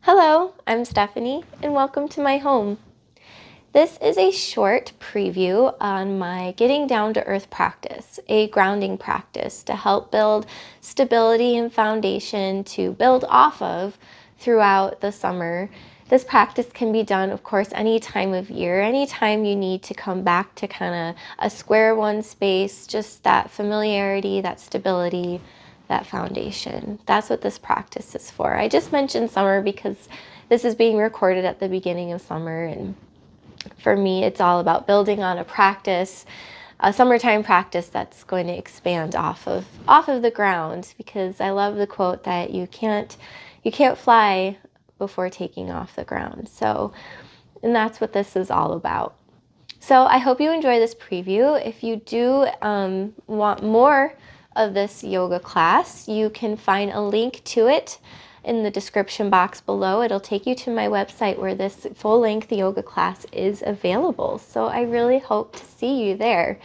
Hello, I'm Stephanie, and welcome to my home. This is a short preview on my Getting Down to Earth practice, a grounding practice to help build stability and foundation to build off of throughout the summer. This practice can be done, of course, any time of year, anytime you need to come back to kind of a square one space, just that familiarity, that stability, that foundation. That's what this practice is for. I just mentioned summer because this is being recorded at the beginning of summer, and for me it's all about building on a practice, a summertime practice that's going to expand off of the ground, because I love the quote that you can't fly before taking off the ground. So, and that's what this is all about. So I hope you enjoy this preview. If you do want more of this yoga class, you can find a link to it in the description box below. It'll take you to my website where this full-length yoga class is available. So I really hope to see you there.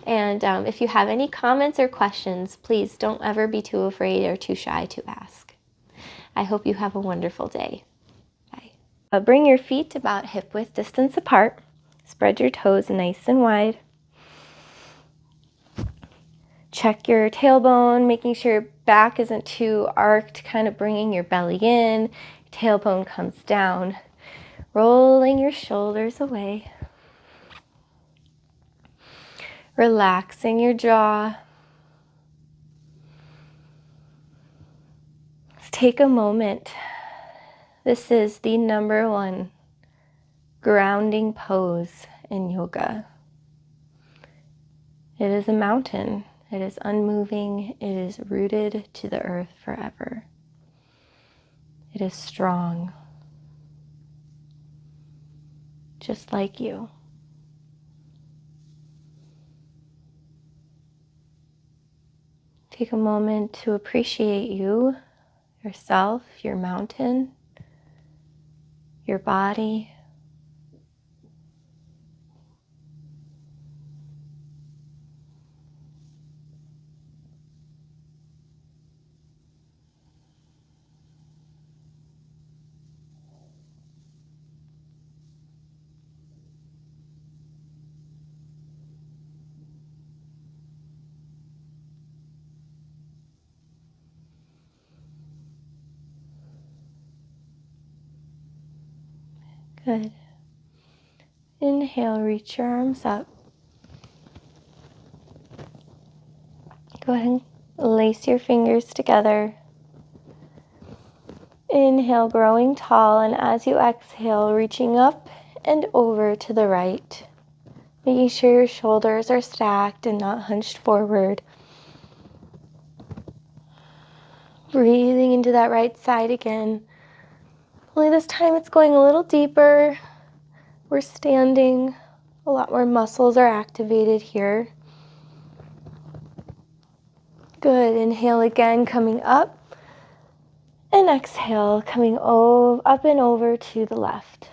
And if you have any comments or questions, please don't ever be too afraid or too shy to ask. I hope you have a wonderful day. Bye. Bring your feet about hip-width distance apart. Spread your toes nice and wide. Check your tailbone, making sure your back isn't too arched, kind of bringing your belly in. Your tailbone comes down, rolling your shoulders away. Relaxing your jaw. Let's take a moment. This is the number one grounding pose in yoga. It is a mountain. It is unmoving. It is rooted to the earth forever. It is strong, just like you. Take a moment to appreciate you, yourself, your mountain, your body. Good. Inhale, reach your arms up. Go ahead and lace your fingers together. Inhale, growing tall, and as you exhale, reaching up and over to the right. Making sure your shoulders are stacked and not hunched forward. Breathing into that right side again. Only this time it's going a little deeper. We're standing. A lot more muscles are activated here. Good. Inhale again, coming up. And exhale, coming up and over to the left.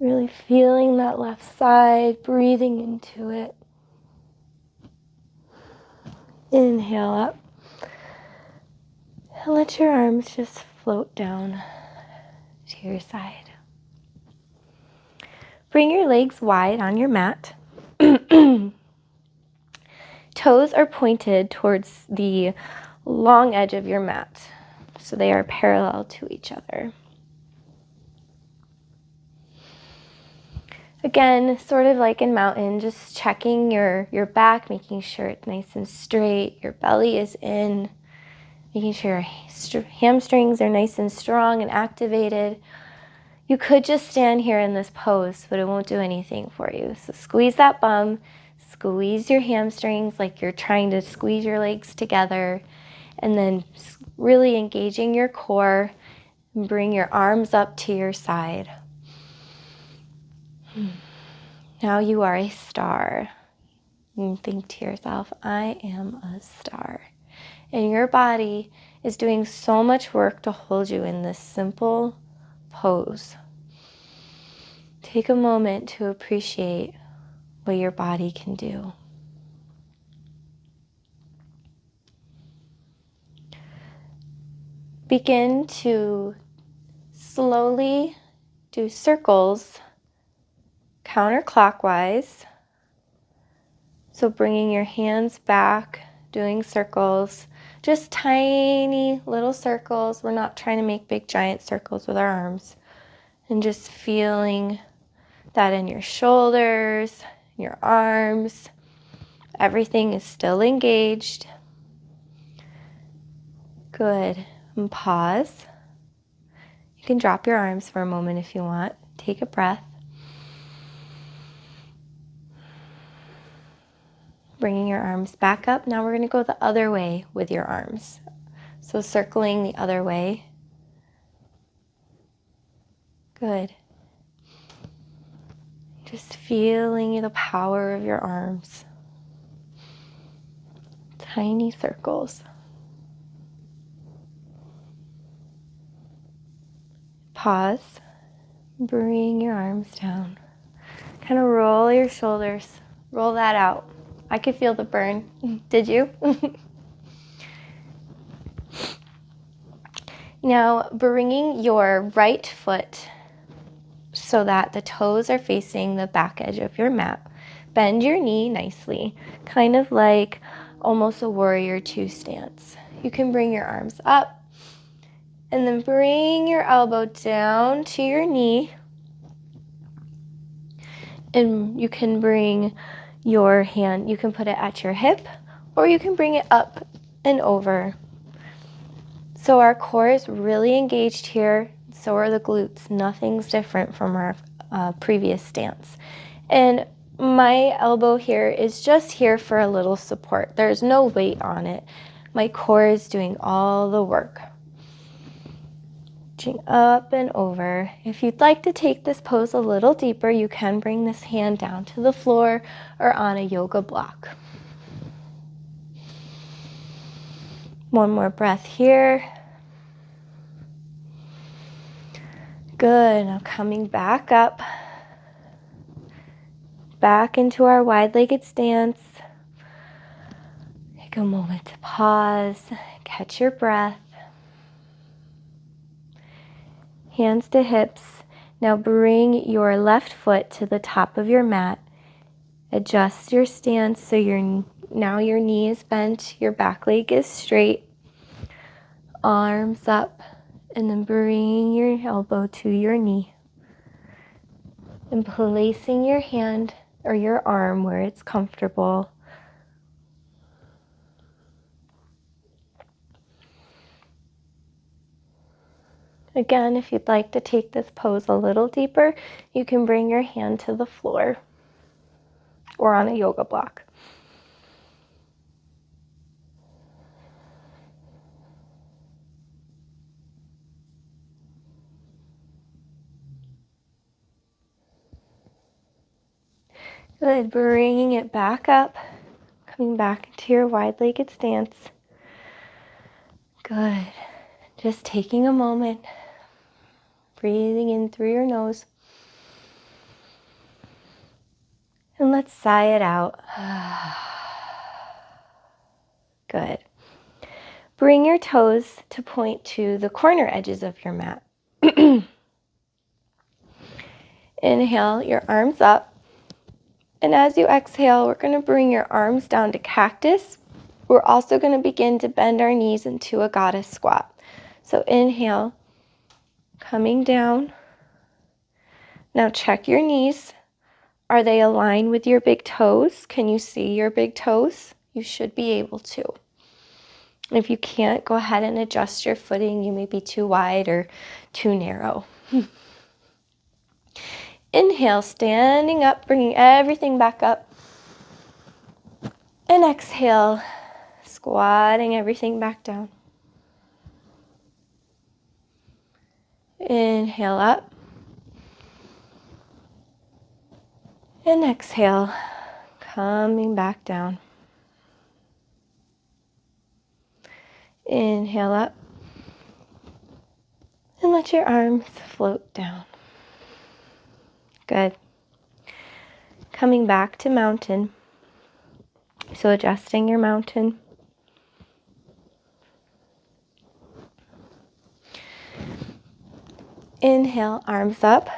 Really feeling that left side, breathing into it. Inhale up. And let your arms just float down to your side. Bring your legs wide on your mat. Toes are pointed towards the long edge of your mat, so they are parallel to each other. Again, sort of like in mountain, just checking your back, making sure it's nice and straight, your belly is in, making sure your hamstrings are nice and strong and activated. You could just stand here in this pose, but it won't do anything for you. So squeeze that bum, squeeze your hamstrings like you're trying to squeeze your legs together, and then really engaging your core, and bring your arms up to your side. Now you are a star. You think to yourself, I am a star. And your body is doing so much work to hold you in this simple pose. Take a moment to appreciate what your body can do. begin to slowly do circles counterclockwise. So bringing your hands back, doing circles, just tiny little circles. We're not trying to make big giant circles with our arms. And just feeling that in your shoulders, your arms. Everything is still engaged. Good. And pause. You can drop your arms for a moment if you want. Take a breath. Bringing your arms back up. Now we're going to go the other way with your arms. So circling the other way. Good. Just feeling the power of your arms. Tiny circles. Pause. Bring your arms down. Kind of roll your shoulders. Roll that out. I could feel the burn. Did you? Now, bringing your right foot so that the toes are facing the back edge of your mat. Bend your knee nicely, kind of like almost a warrior two stance. You can bring your arms up and then bring your elbow down to your knee. And you can bring your hand, you can put it at your hip or you can bring it up and over. So our core is really engaged here. So are the glutes. Nothing's different from our previous stance. And my elbow here is just here for a little support. There's no weight on it. My core is doing all the work. Reaching up and over. If you'd like to take this pose a little deeper, you can bring this hand down to the floor or on a yoga block. One more breath here. Good. Now coming back up. Back into our wide-legged stance. Take a moment to pause. Catch your breath. Hands to hips. Now bring your left foot to the top of your mat. Adjust your stance so now your knee is bent, your back leg is straight. Arms up, and then bring your elbow to your knee. And placing your hand or your arm where it's comfortable. Again, if you'd like to take this pose a little deeper, you can bring your hand to the floor or on a yoga block. Good, bringing it back up, coming back into your wide-legged stance. Good, just taking a moment, breathing in through your nose. And let's sigh it out. Good. Bring your toes to point to the corner edges of your mat. Inhale, your arms up. And as you exhale, we're going to bring your arms down to cactus. We're also going to begin to bend our knees into a goddess squat. So inhale, coming down. Now check your knees. Are they aligned with your big toes? Can you see your big toes? You should be able to. If you can't, go ahead and adjust your footing. You may be too wide or too narrow. Inhale, standing up, bringing everything back up. And exhale, squatting everything back down. Inhale up. And exhale, coming back down. Inhale up. And let your arms float down. Good. Coming back to mountain. So adjusting your mountain. Inhale, arms up.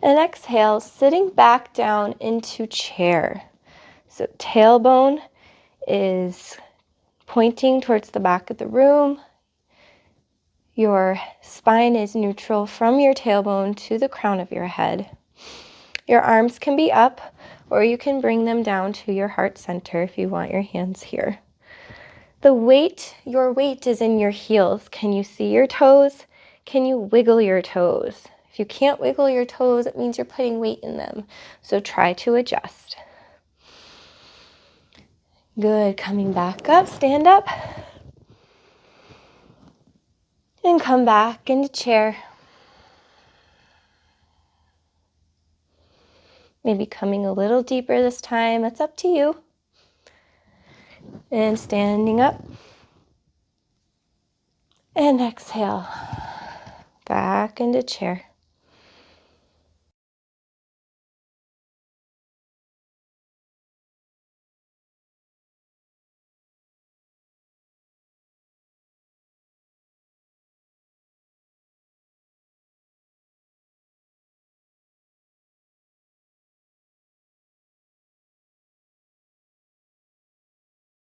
And exhale, sitting back down into chair. So tailbone is pointing towards the back of the room. Your spine is neutral from your tailbone to the crown of your head. Your arms can be up, or you can bring them down to your heart center if you want your hands here. Your weight is in your heels. Can you see your toes? Can you wiggle your toes? If you can't wiggle your toes, it means you're putting weight in them. So try to adjust. Good, coming back up, stand up. And come back into chair. Maybe coming a little deeper this time, that's up to you. And standing up. And exhale. Back into chair.